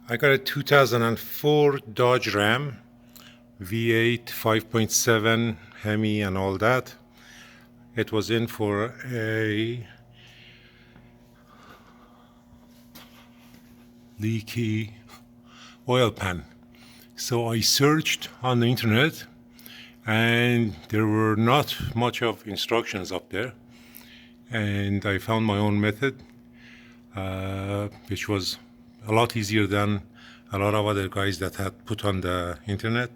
I got a 2004 Dodge Ram V8 5.7 Hemi and all that. It was in for a leaky oil pan. So I searched on the internet and there were not much of instructions up there, and I found my own method, which was a lot easier than a lot of other guys that had put on the internet.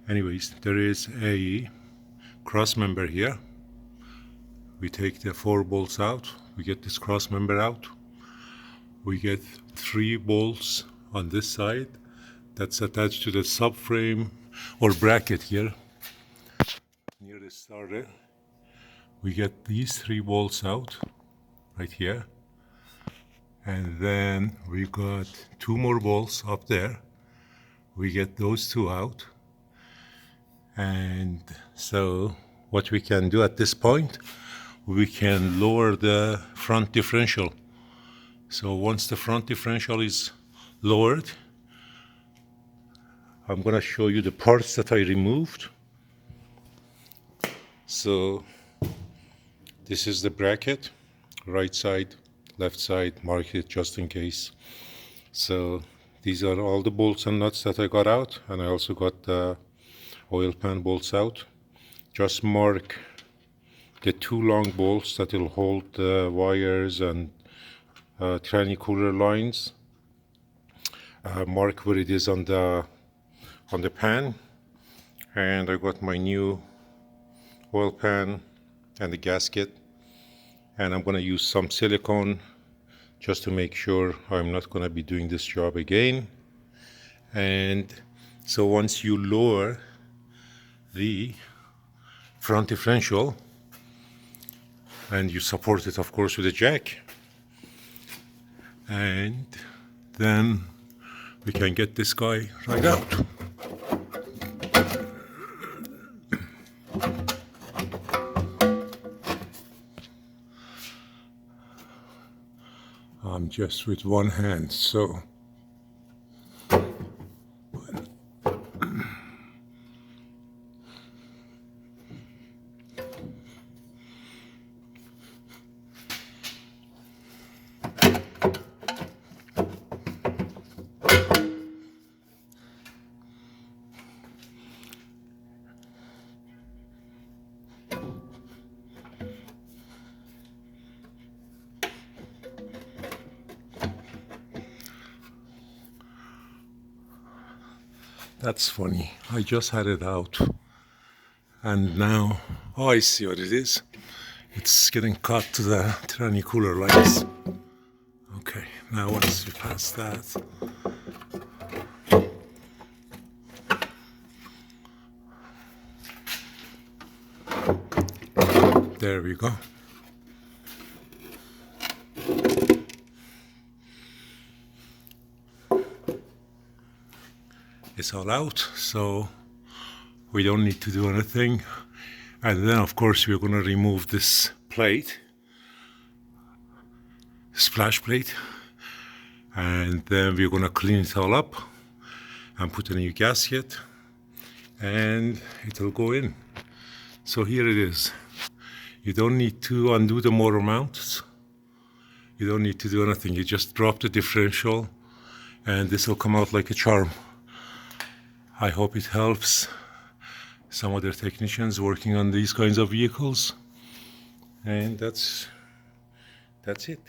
Anyways, there is a cross member here. We take the 4 bolts out, we get this cross member out, we get 3 bolts on this side that's attached to the subframe or bracket here near the starter. We get these 3 bolts out right here, and then we got 2 more bolts up there. We get those 2 out, and so what we can do at this point, we can lower the front differential. So once the front differential is lowered, I'm going to show you the parts that I removed. So this is the bracket, right side, left side, mark it just in case. So these are all the bolts and nuts that I got out, and I also got the oil pan bolts out. Just mark the 2 long bolts that will hold the wires and tranny cooler lines. Mark where it is on the pan, and I got my new oil pan and the gasket, and I'm going to use some silicone just to make sure I'm not going to be doing this job again. And so once you lower the front differential, and you support it of course with a jack, and then we can get this guy right out. I'm just with one hand, so that's funny. I just had it out, and now, oh, I see what it is. It's getting caught to the tranny cooler lines. Okay, now once we pass that, there we go. It's all out, so we don't need to do anything. And then of course we're going to remove this plate, splash plate, and then we're going to clean it all up and put a new gasket, and it'll go in. So here it is. You don't need to undo the motor mounts, you don't need to do anything. You just drop the differential and this will come out like a charm. I hope it helps some other technicians working on these kinds of vehicles, and that's it.